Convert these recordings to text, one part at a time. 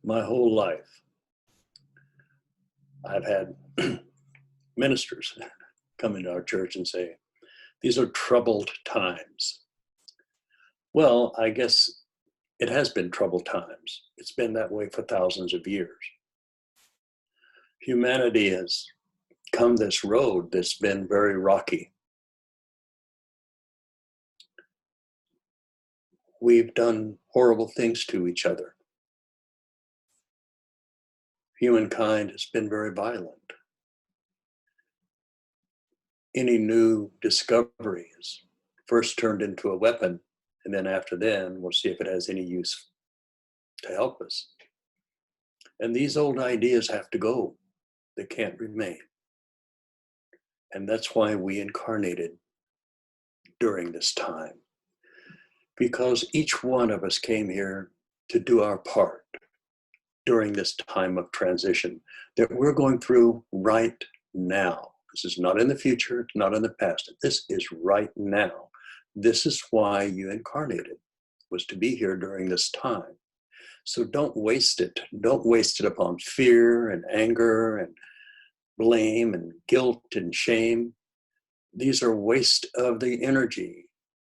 My whole life, I've had ministers come into our church and say, these are troubled times. Well, I guess it has been troubled times. It's been that way for thousands of years. Humanity has come this road that's been very rocky. We've done horrible things to each other. Humankind has been very violent. Any new discovery is first turned into a weapon, and then after then, we'll see if it has any use to help us. And these old ideas have to go. They can't remain. And that's why we incarnated during this time. Because each one of us came here to do our part during this time of transition that we're going through right now. This is not in the future, not in the past. This is right now. This is why you incarnated, was to be here during this time. So don't waste it. Don't waste it upon fear and anger and blame and guilt and shame. These are waste of the energy.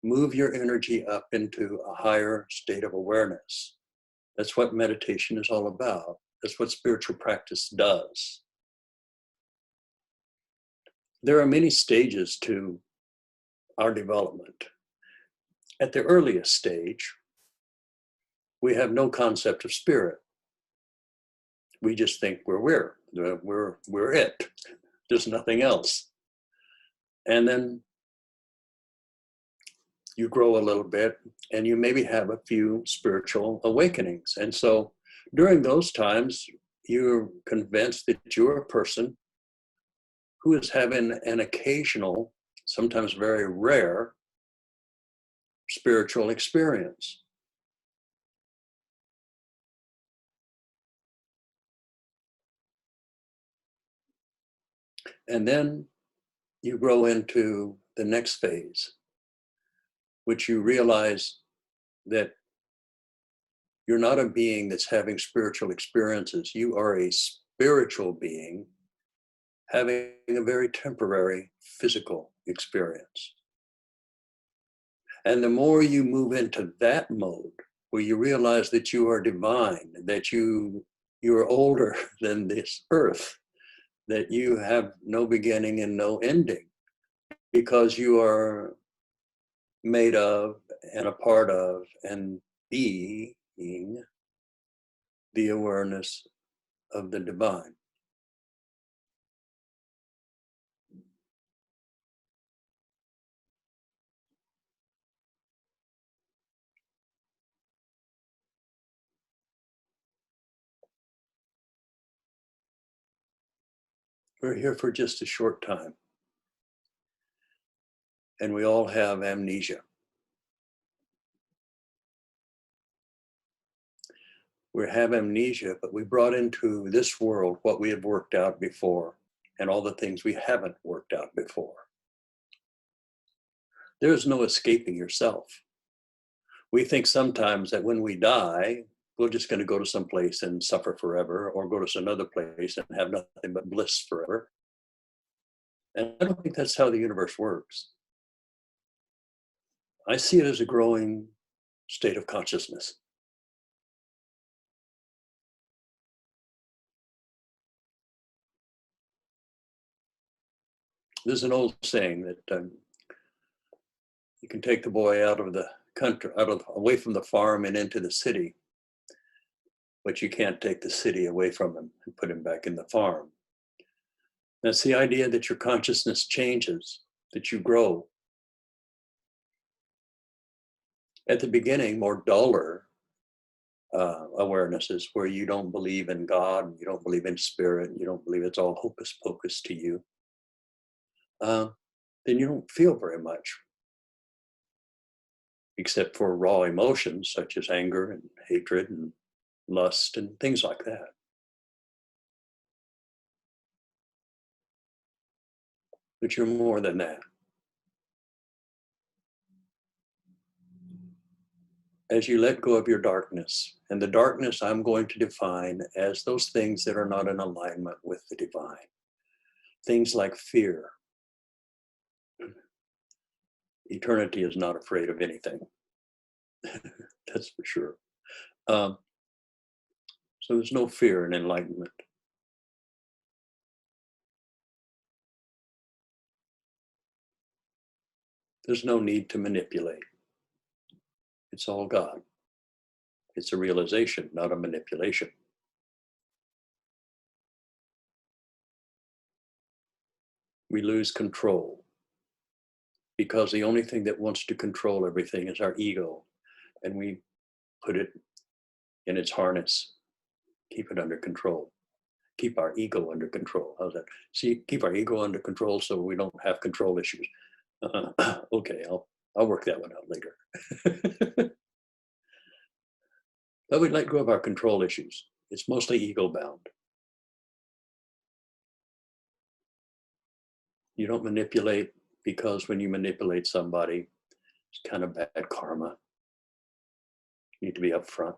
Move your energy up into a higher state of awareness. That's what meditation is all about. That's what spiritual practice does. There are many stages to our development. At the earliest stage, we have no concept of spirit. We just think we're it. There's nothing else. And then you grow a little bit and you maybe have a few spiritual awakenings. And so during those times, you're convinced that you're a person who is having an occasional, sometimes very rare, spiritual experience. And then you grow into the next phase, which you realize that you're not a being that's having spiritual experiences. You are a spiritual being having a very temporary physical experience. And the more you move into that mode, where you realize that you are divine, that you are older than this earth, that you have no beginning and no ending, because you are made of and a part of and being the awareness of the divine. We're here for just a short time. And we all have amnesia. We have amnesia, but we brought into this world what we had worked out before and all the things we haven't worked out before. There's no escaping yourself. We think sometimes that when we die, we're just going to go to some place and suffer forever, or go to another place and have nothing but bliss forever. And I don't think that's how the universe works. I see it as a growing state of consciousness. There's an old saying that you can take the boy out of the country, away from the farm and into the city, but you can't take the city away from him and put him back in the farm. That's the idea that your consciousness changes, that you grow. At the beginning, more duller awarenesses where you don't believe in God, you don't believe in spirit, you don't believe it's all hocus pocus to you, then you don't feel very much, except for raw emotions such as anger and hatred and lust and things like that. But you're more than that. as you let go of your darkness, and the darkness I'm going to define as those things that are not in alignment with the divine. Things like fear. Eternity is not afraid of anything. That's for sure. So there's no fear in enlightenment. There's no need to manipulate. It's all God. It's a realization, not a manipulation. We lose control because the only thing that wants to control everything is our ego, and we put it in its harness, keep it under control, keep our ego under control. How's that? See, keep our ego under control so we don't have control issues. Okay, I'll work that one out later. But we let go of our control issues. It's mostly ego bound. You don't manipulate, because when you manipulate somebody, it's kind of bad karma. You need to be upfront.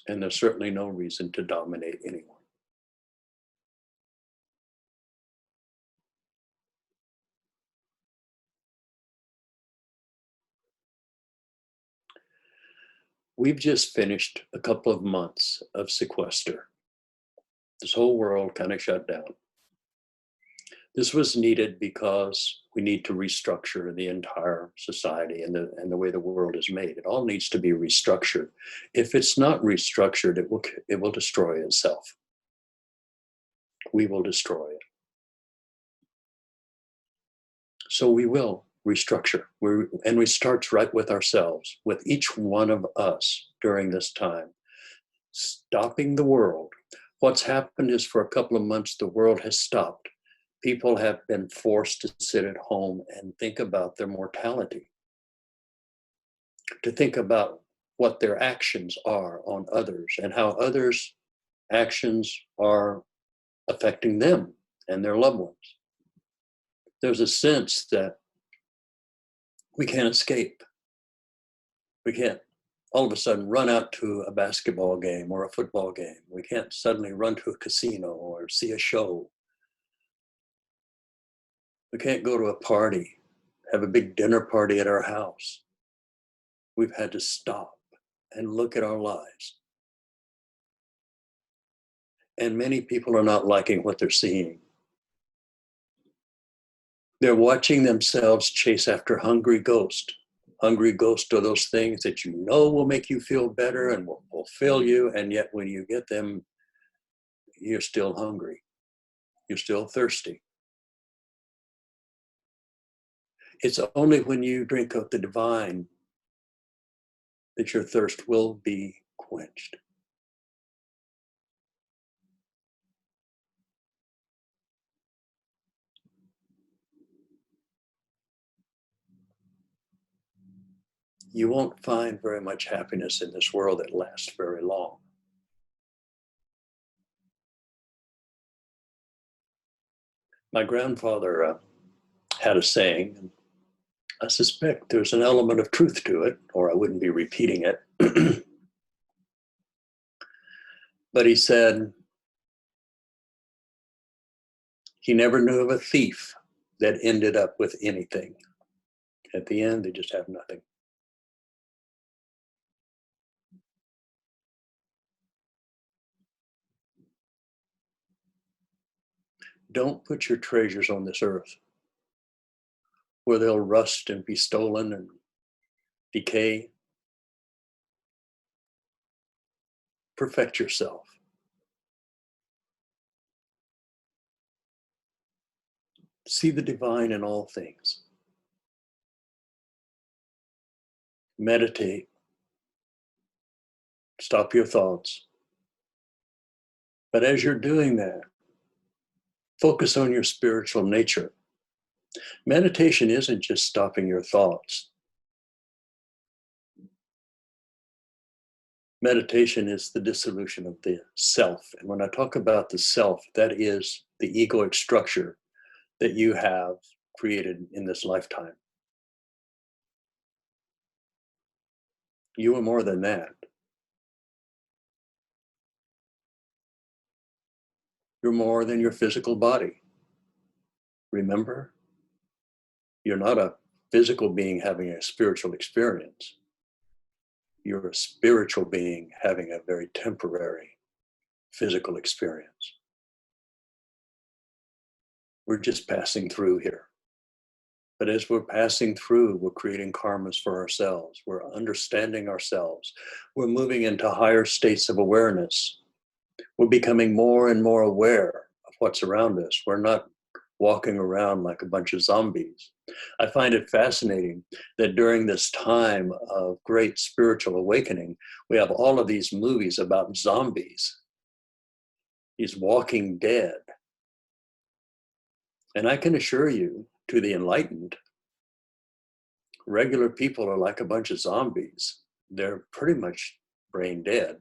And there's certainly no reason to dominate anyone. We've just finished a couple of months of sequester. This whole world kind of shut down. This was needed because we need to restructure the entire society and the way the world is made. It all needs to be restructured. If it's not restructured, it will destroy itself. We will destroy it. So we will restructure. And we start right with ourselves, with each one of us during this time. Stopping the world. What's happened is, for a couple of months, the world has stopped. People have been forced to sit at home and think about their mortality, to think about what their actions are on others and how others' actions are affecting them and their loved ones. There's a sense that we can't escape. We can't all of a sudden run out to a basketball game or a football game. We can't suddenly run to a casino or see a show. We can't go to a party, have a big dinner party at our house. We've had to stop and look at our lives. And many people are not liking what they're seeing. They're watching themselves chase after hungry ghosts. Hungry ghosts are those things that you know will make you feel better and will fulfill you, and yet when you get them, you're still hungry. You're still thirsty. It's only when you drink of the divine that your thirst will be quenched. You won't find very much happiness in this world that lasts very long. My grandfather had a saying, and I suspect there's an element of truth to it, or I wouldn't be repeating it. But he said he never knew of a thief that ended up with anything. At the end, they just have nothing. Don't put your treasures on this earth where they'll rust and be stolen and decay. Perfect yourself. See the divine in all things. Meditate. Stop your thoughts. But as you're doing that, focus on your spiritual nature. Meditation isn't just stopping your thoughts. Meditation is the dissolution of the self. And when I talk about the self, that is the egoic structure that you have created in this lifetime. You are more than that. You're more than your physical body. Remember, you're not a physical being having a spiritual experience. You're a spiritual being having a very temporary physical experience. We're just passing through here. But as we're passing through, we're creating karmas for ourselves. We're understanding ourselves. We're moving into higher states of awareness. We're becoming more and more aware of what's around us. We're not walking around like a bunch of zombies. I find it fascinating that during this time of great spiritual awakening, we have all of these movies about zombies, these walking dead. And I can assure you, to the enlightened, regular people are like a bunch of zombies. They're pretty much brain dead.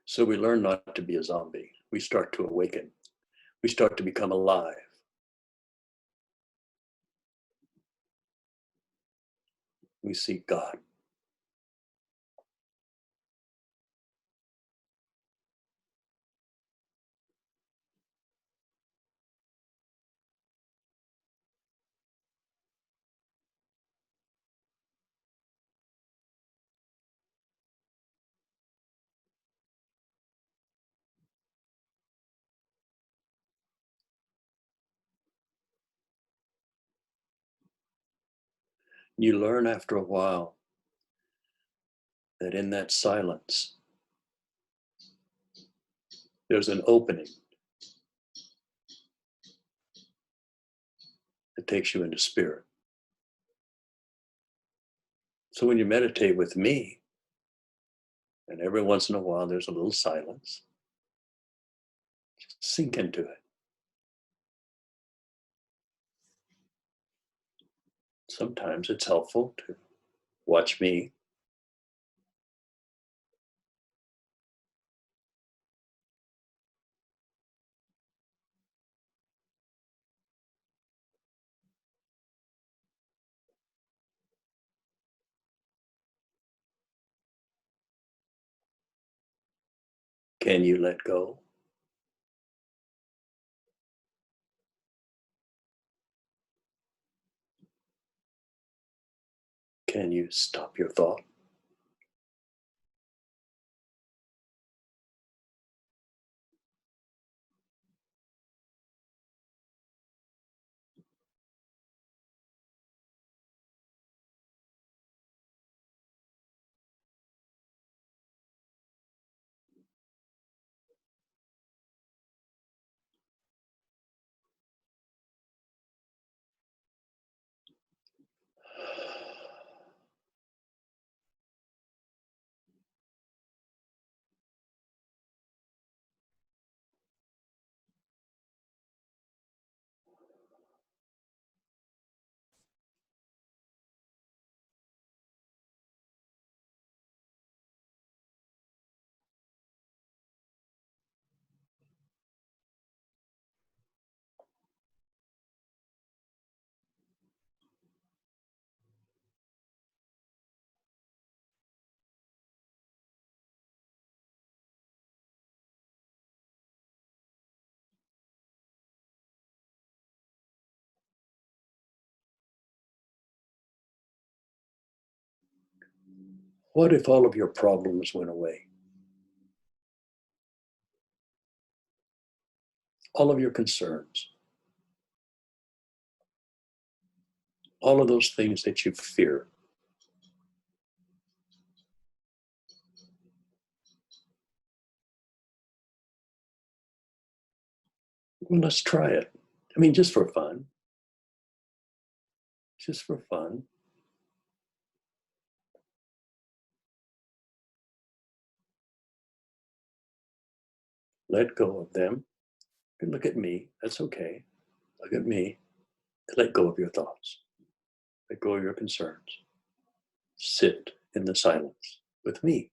So we learn not to be a zombie. We start to awaken. We start to become alive. We seek God. You learn after a while that in that silence, there's an opening that takes you into spirit. So when you meditate with me, and every once in a while there's a little silence, just sink into it. Sometimes it's helpful to watch me. Can you let go? Can you stop your thought? What if all of your problems went away? All of your concerns, all of those things that you fear. Well, let's try it. I mean, just for fun. Just for fun. Let go of them. You can look at me. That's okay. Look at me. Let go of your thoughts. Let go of your concerns. Sit in the silence with me.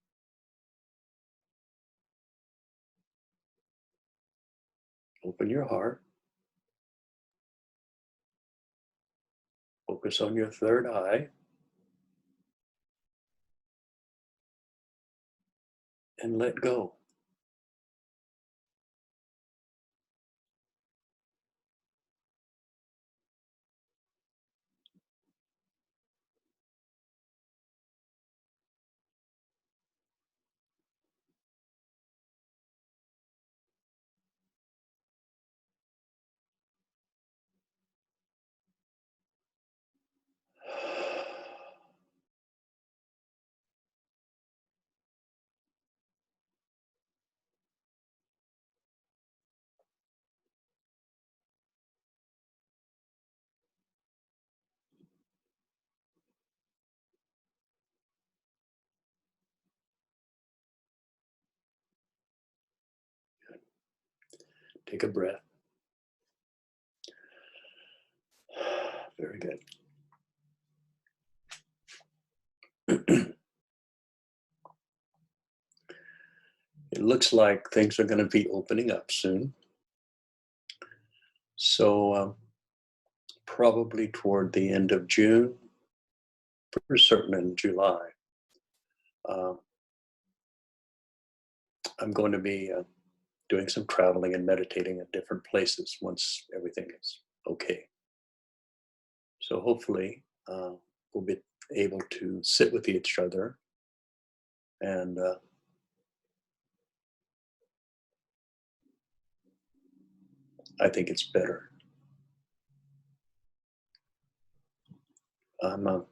Open your heart. Focus on your third eye and let go. Take a breath. Very good. It looks like things are going to be opening up soon. So probably toward the end of June, for certain in July, uh, I'm going to be doing some traveling and meditating at different places once everything is okay. So hopefully we'll be able to sit with each other and I think it's better. I'm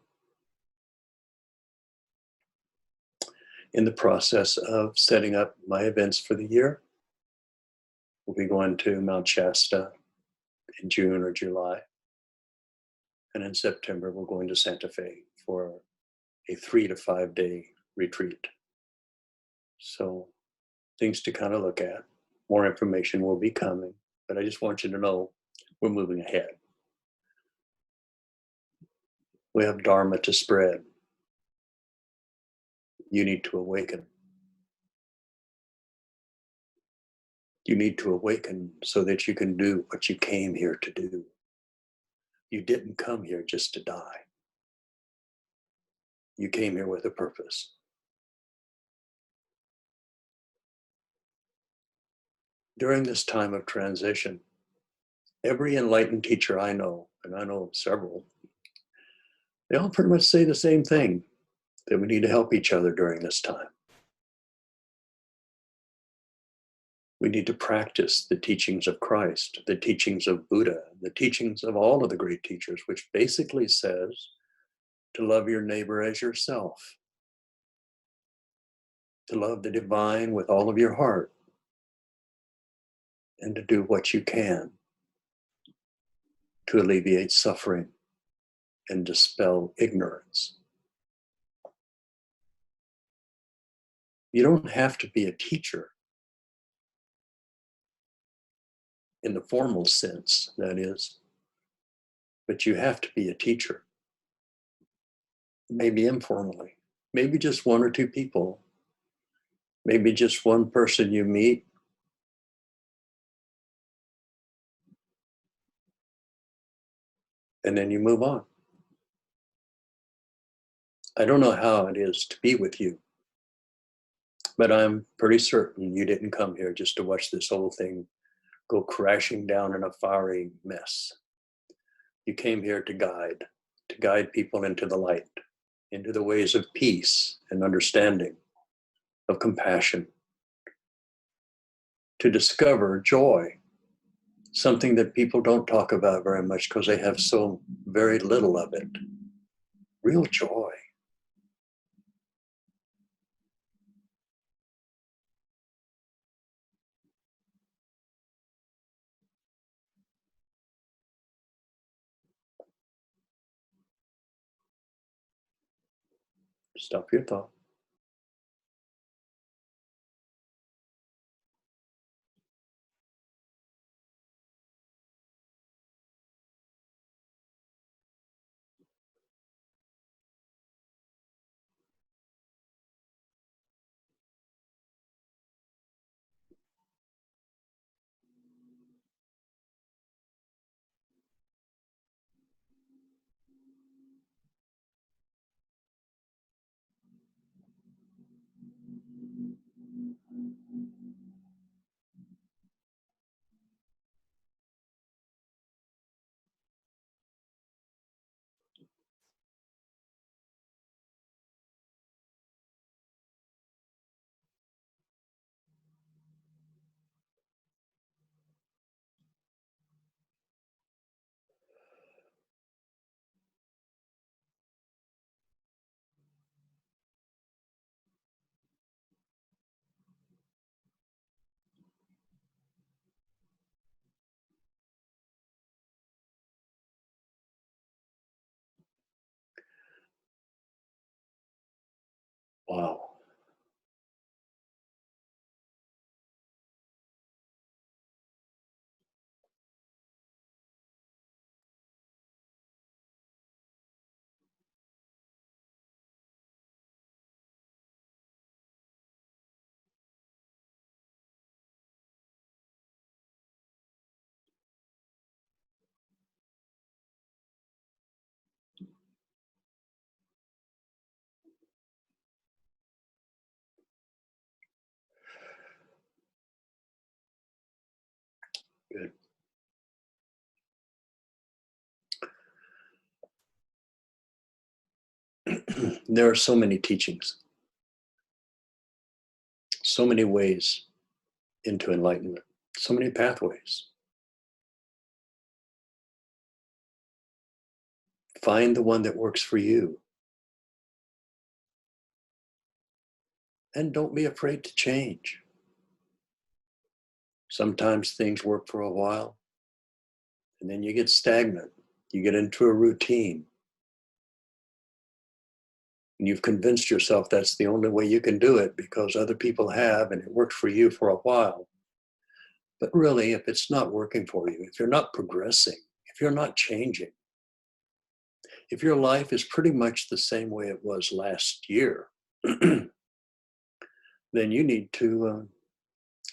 in the process of setting up my events for the year. We'll be going to Mount Shasta in June or July. And in September, we're going to Santa Fe for a 3 to 5 day retreat. So things to kind of look at. More information will be coming, but I just want you to know we're moving ahead. We have Dharma to spread. You need to awaken. You need to awaken so that you can do what you came here to do. You didn't come here just to die. You came here with a purpose. During this time of transition, every enlightened teacher I know, and I know several, they all pretty much say the same thing, that we need to help each other during this time. We need to practice the teachings of Christ, the teachings of Buddha, the teachings of all of the great teachers, which basically says to love your neighbor as yourself, to love the divine with all of your heart, and to do what you can to alleviate suffering and dispel ignorance. You don't have to be a teacher in the formal sense, that is, but you have to be a teacher. Maybe informally, maybe just one or two people, maybe just one person you meet. And then you move on. I don't know how it is to be with you, but I'm pretty certain you didn't come here just to watch this whole thing go crashing down in a fiery mess. You came here to guide people into the light, into the ways of peace and understanding, of compassion, to discover joy, something that people don't talk about very much because they have so very little of it. Real joy. Stop your thought. Wow. Good. There are so many teachings, so many ways into enlightenment, so many pathways. Find the one that works for you. And don't be afraid to change. Sometimes things work for a while, and then you get stagnant. You get into a routine. And you've convinced yourself that's the only way you can do it because other people have, and it worked for you for a while. But really, if it's not working for you, if you're not progressing, if you're not changing, if your life is pretty much the same way it was last year, then you need to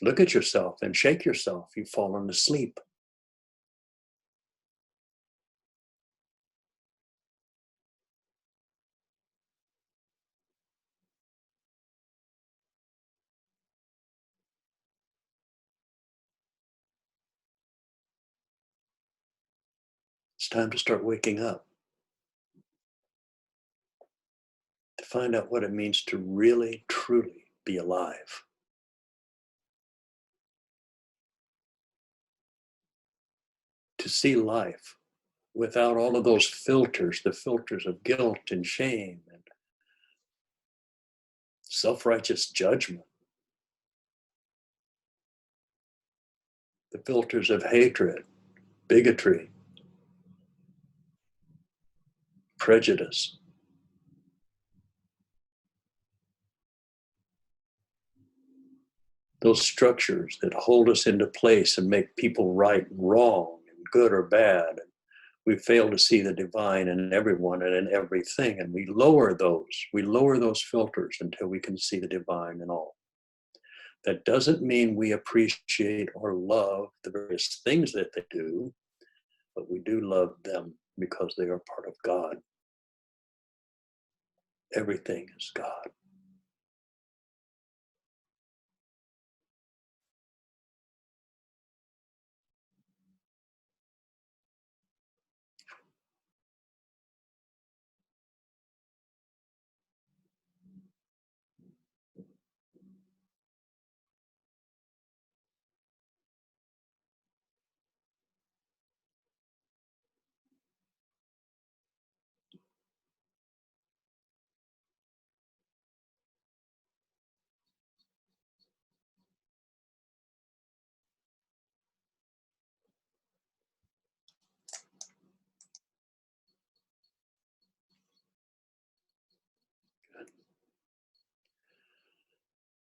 look at yourself and shake yourself. You've fallen asleep. It's time to start waking up, to find out what it means to really, truly be alive. To see life without all of those filters, the filters of guilt and shame and self-righteous judgment, the filters of hatred, bigotry, prejudice. Those structures that hold us into place and make people right and wrong and good or bad. We fail to see the divine in everyone and in everything, and we lower those. We lower those filters until we can see the divine in all. That doesn't mean we appreciate or love the various things that they do, but we do love them because they are part of God. Everything is God.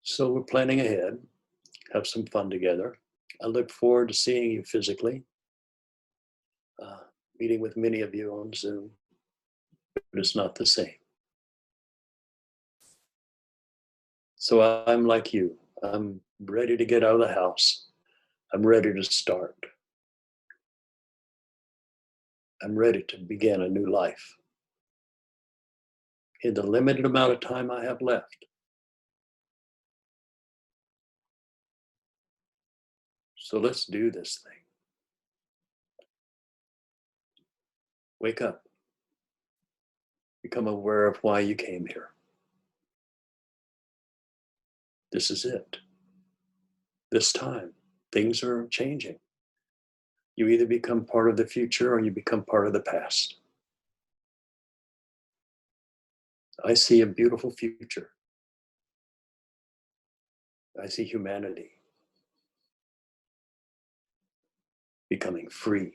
So we're planning ahead, have some fun together. I look forward to seeing you physically, uh, meeting with many of you on Zoom, but it's not the same. So I'm like you. I'm ready to get out of the house. I'm ready to start. I'm ready to begin a new life in the limited amount of time I have left. So let's do this thing. Wake up. Become aware of why you came here. This is it. This time, things are changing. You either become part of the future or you become part of the past. I see a beautiful future. I see humanity becoming free.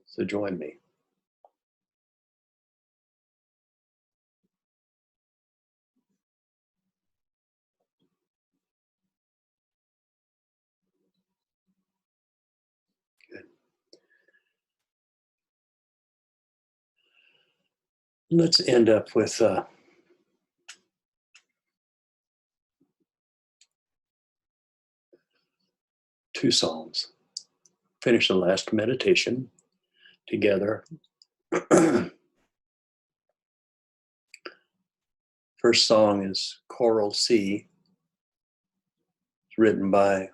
So join me. Good. Let's end up with two songs. Finish the last meditation together. First song is Choral C. It's written by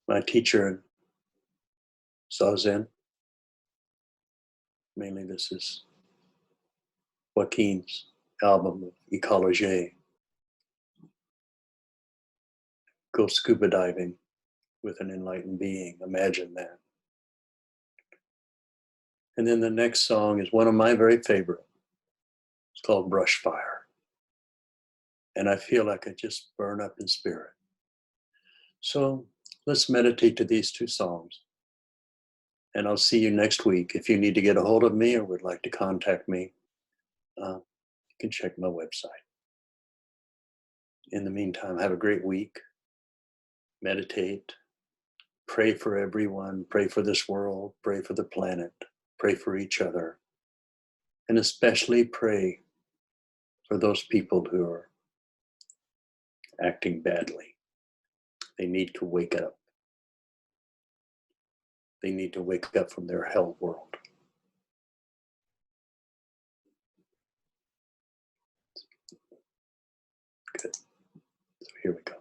my teacher in Zazen. Mainly this is Joaquin's album of Ecology. Go scuba diving with an enlightened being. Imagine that. And then the next song is one of my very favorite. It's called Brush Fire. And I feel like I just burn up in spirit. So let's meditate to these two songs. And I'll see you next week. If you need to get a hold of me or would like to contact me, you can check my website. In the meantime, have a great week. Meditate. Pray for everyone. Pray for this world. Pray for the planet. Pray for each other. And especially pray for those people who are acting badly. They need to wake up. They need to wake up from their hell world. Good. So here we go.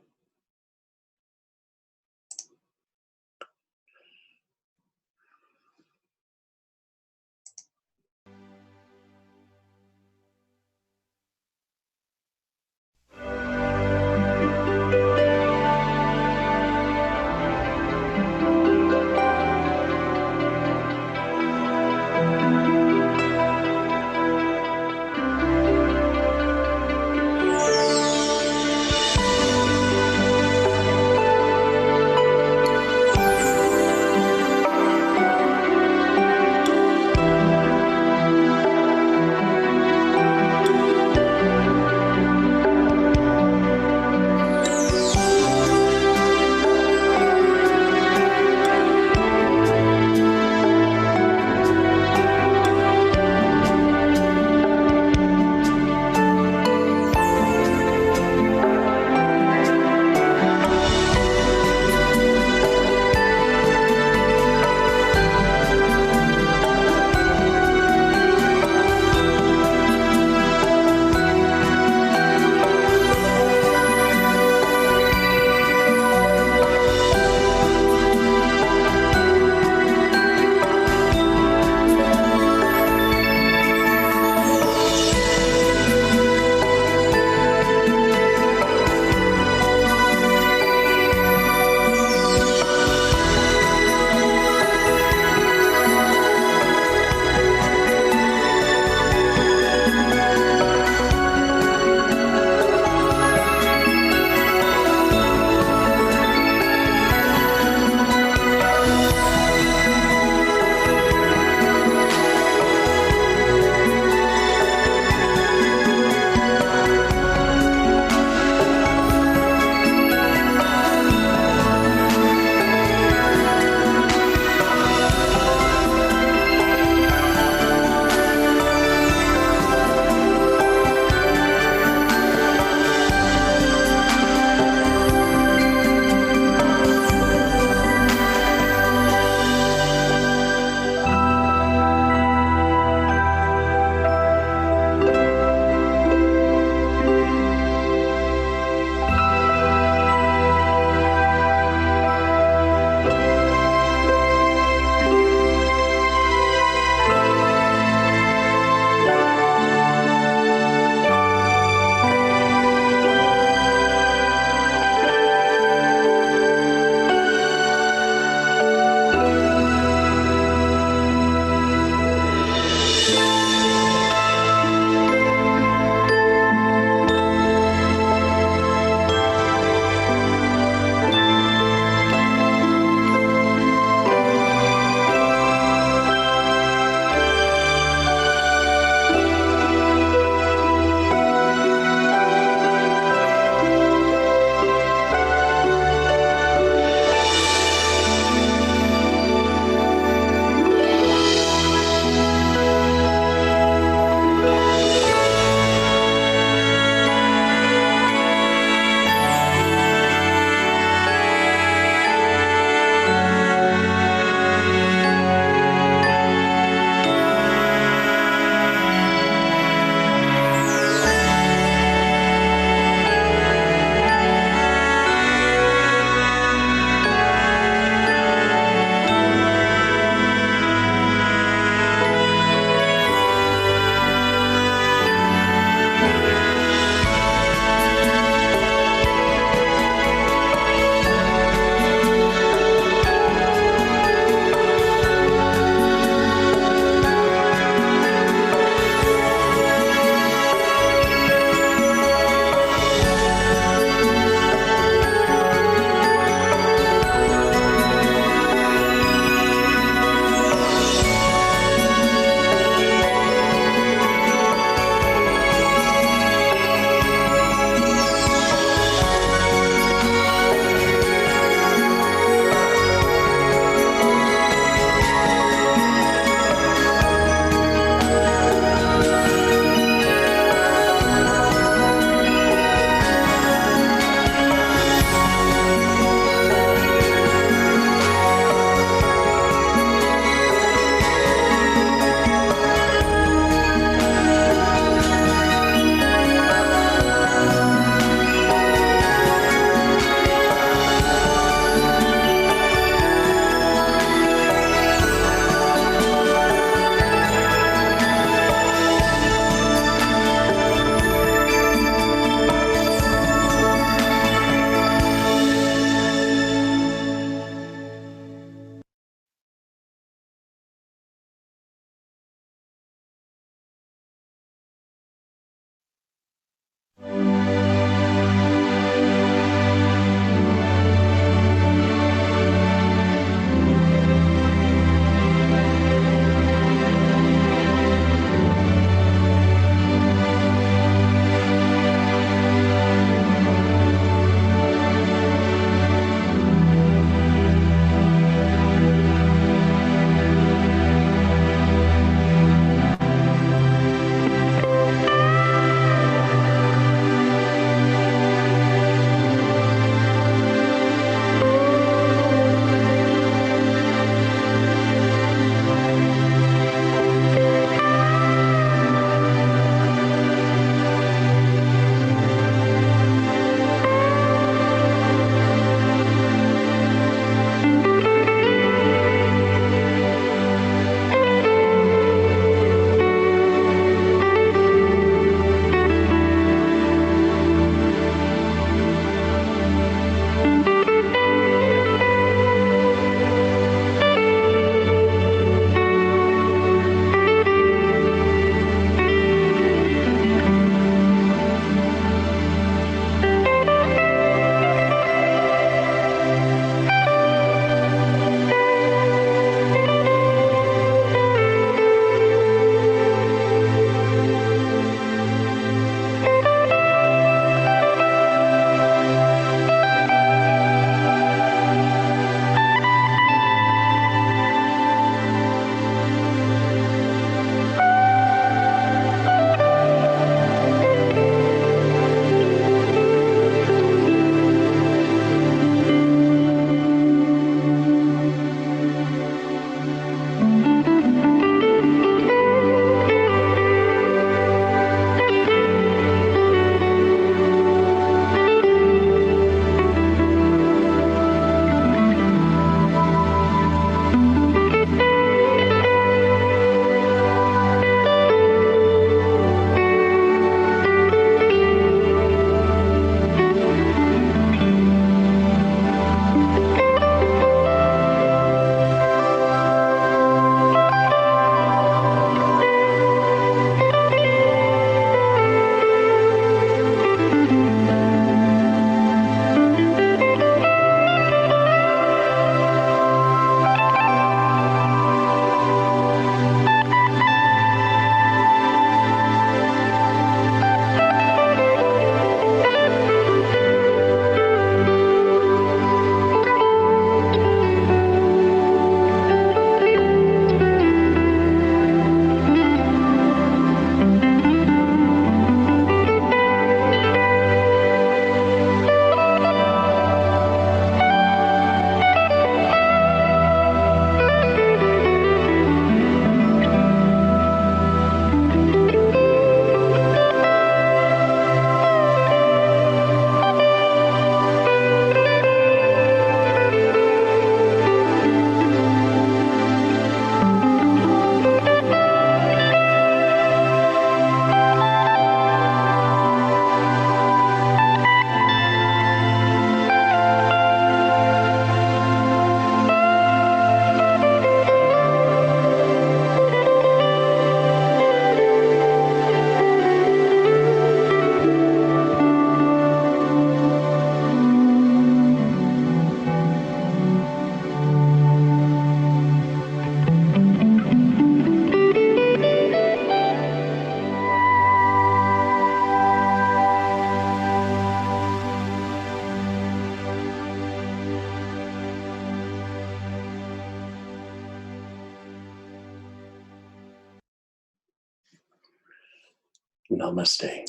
Namaste.